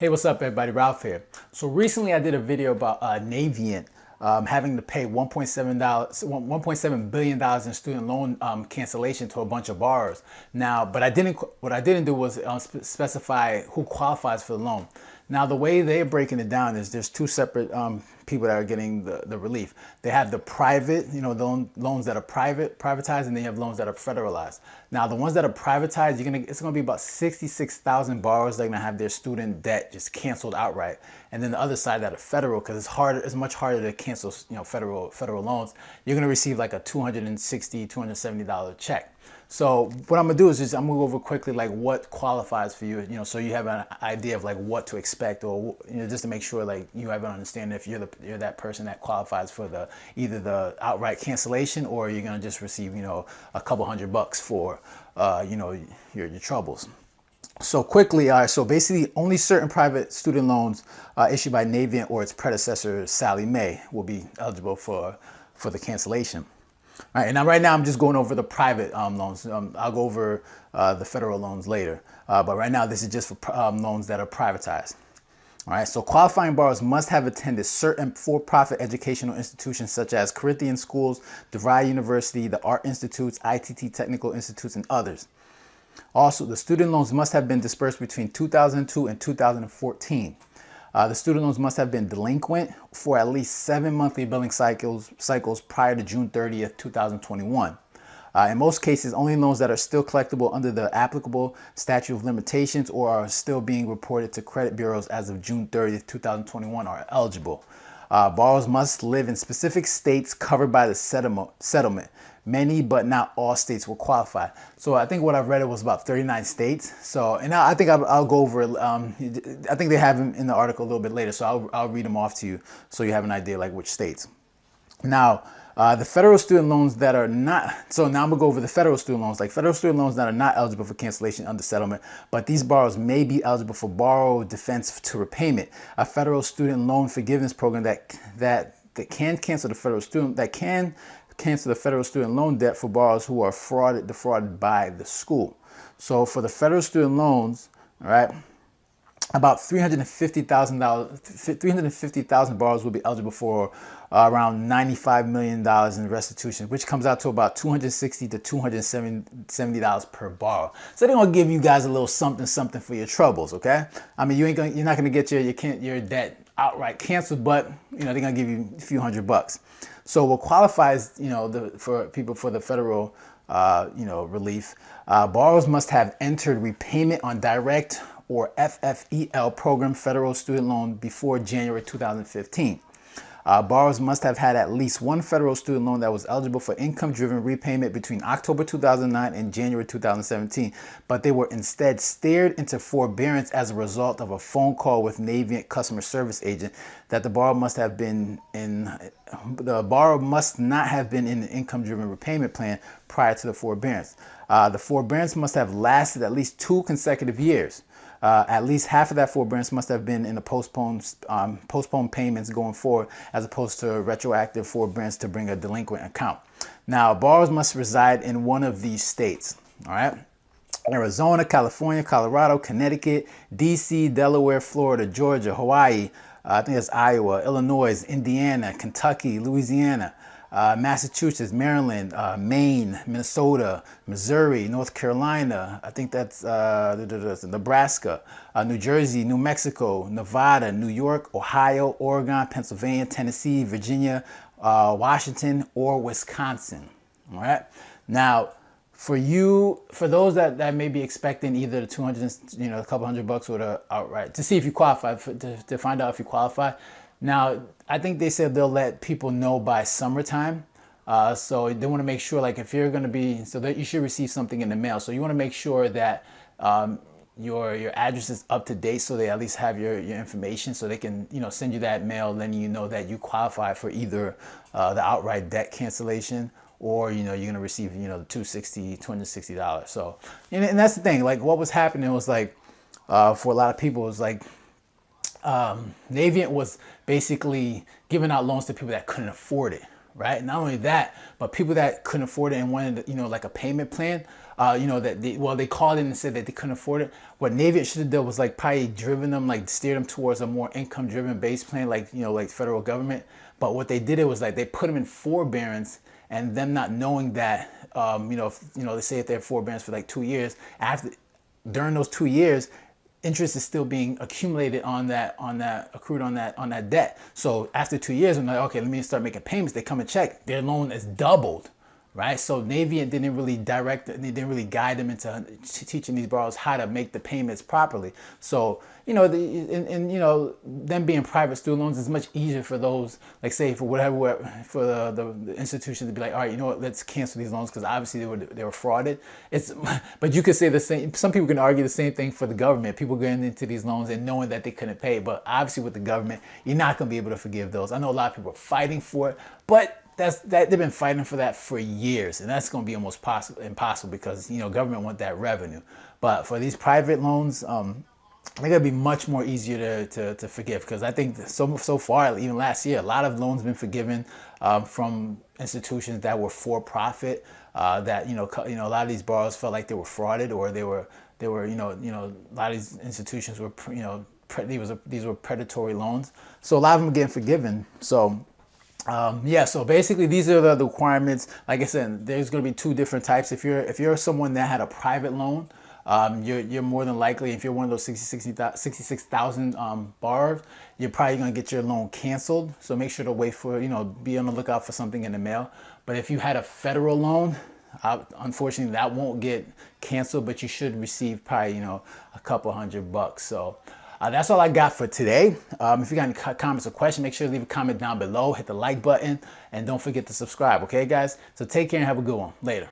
Hey, what's up, everybody? Ralph here. So recently I did a video about Navient having to pay $1.7 billion in student loan cancellation to a bunch of borrowers. Now, but what I didn't do was specify who qualifies for the loan. Now, the way they're breaking it down is there's two separate people that are getting the relief. They have the private, the loans that are privatized, and then you have loans that are federalized. Now, the ones that are privatized, it's gonna be about 66,000 borrowers that are gonna have their student debt just canceled outright. And then the other side that are federal, because it's much harder to cancel, federal loans. You're gonna receive like a $260, $270 check. So what I'm gonna do is I'm gonna go over quickly like what qualifies for you, so you have an idea of like what to expect, or just to make sure like you have an understanding if you're that person that qualifies for either the outright cancellation, or you're gonna just receive a couple $100 for your troubles. So quickly, so basically only certain private student loans issued by Navient or its predecessor Sallie Mae will be eligible for the cancellation. All right, and now right now I'm just going over the private loans. I'll go over the federal loans later, but right now this is just for loans that are privatized. All right, so qualifying borrowers must have attended certain for-profit educational institutions such as Corinthian Schools, DeVry University, the Art Institutes, ITT Technical Institutes, and others. Also, the student loans must have been dispersed between 2002 and 2014. The student loans must have been delinquent for at least 7 monthly billing cycles prior to June 30th, 2021. In most cases, only loans that are still collectible under the applicable statute of limitations or are still being reported to credit bureaus as of June 30th, 2021 are eligible. Borrowers must live in specific states covered by the settlement. Many, but not all states will qualify. So I think what I've read, it was about 39 states. So, and I think I'll go over, I think they have them in the article a little bit later. So I'll read them off to you so you have an idea like which states. Now, the federal student loans that are not, so now I'm gonna go over the federal student loans, like federal student loans that are not eligible for cancellation under settlement, but these borrowers may be eligible for borrower defense to repayment, a federal student loan forgiveness program that can cancel the federal student loan debt for borrowers who are defrauded by the school. So for the federal student loans, all right, about $350,000 borrowers will be eligible for around $95 million in restitution, which comes out to about $260 to $270 per borrower. So they're gonna give you guys a little something for your troubles, okay? I mean, you're not gonna get your debt outright canceled, but they're gonna give you a few $100. So what qualifies, for people for the federal, relief, borrowers must have entered repayment on direct or FFEL program federal student loan before January 2015. Borrowers must have had at least one federal student loan that was eligible for income-driven repayment between October 2009 and January 2017, but they were instead steered into forbearance as a result of a phone call with Navient customer service agent that the borrower must not have been in an income-driven repayment plan prior to the forbearance. The forbearance must have lasted at least 2 consecutive years. At least half of that forbearance must have been in the postponed payments going forward, as opposed to retroactive forbearance to bring a delinquent account. Now, borrowers must reside in one of these states, all right? Arizona, California, Colorado, Connecticut, DC, Delaware, Florida, Georgia, Hawaii, I think it's Iowa, Illinois, Indiana, Kentucky, Louisiana, Massachusetts, Maryland, Maine, Minnesota, Missouri, North Carolina, I think that's Nebraska, New Jersey, New Mexico, Nevada, New York, Ohio, Oregon, Pennsylvania, Tennessee, Virginia, Washington, or Wisconsin. All right. Now, for those that may be expecting either the 200, a couple $100 or the outright, to see if you qualify, to find out if you qualify. Now, I think they said they'll let people know by summertime. So they want to make sure, like, if you're going to be, so that you should receive something in the mail. So you want to make sure that your address is up to date, so they at least have your information, so they can, send you that mail letting you know that you qualify for either the outright debt cancellation, or you're going to receive the $260. So and that's the thing, like what was happening was like for a lot of people, it was like Navient was basically giving out loans to people that couldn't afford it, right? Not only that, but people that couldn't afford it and wanted, like a payment plan, that they called in and said that they couldn't afford it. What Navient should have done was like probably driven them, like steered them towards a more income driven base plan, like, like federal government. But what they did, it was like they put them in forbearance, and them not knowing that, they say if they're forbearance for like 2 years, during those 2 years, interest is still being accumulated on that debt. So after 2 years, I'm like, okay, let me start making payments. They come and check, their loan is doubled, right? So Navient didn't really they didn't really guide them into teaching these borrowers how to make the payments properly. So, them being private student loans, is much easier for those, like say for the institution to be like, all right, let's cancel these loans because obviously they were frauded. But you could say the same. Some people can argue the same thing for the government. People getting into these loans and knowing that they couldn't pay, but obviously with the government, you're not going to be able to forgive those. I know a lot of people are fighting for it, but they've been fighting for that for years, and that's going to be almost impossible because government want that revenue. But for these private loans, they're gonna be much more easier to forgive, because I think so far, even last year, a lot of loans been forgiven from institutions that were for profit. That a lot of these borrowers felt like they were frauded, or they were a lot of these institutions were these were predatory loans. So a lot of them are getting forgiven. So. So basically these are the requirements. Like I said, there's going to be two different types. If you're someone that had a private loan, you're more than likely, if you're one of those 66,000 borrowers, you're probably going to get your loan canceled. So make sure to wait for, be on the lookout for something in the mail. But if you had a federal loan, unfortunately that won't get canceled, but you should receive probably, a couple $100. So that's all I got for today. If you got any comments or questions, make sure to leave a comment down below, hit the like button, and don't forget to subscribe. Okay, guys? So take care and have a good one. Later.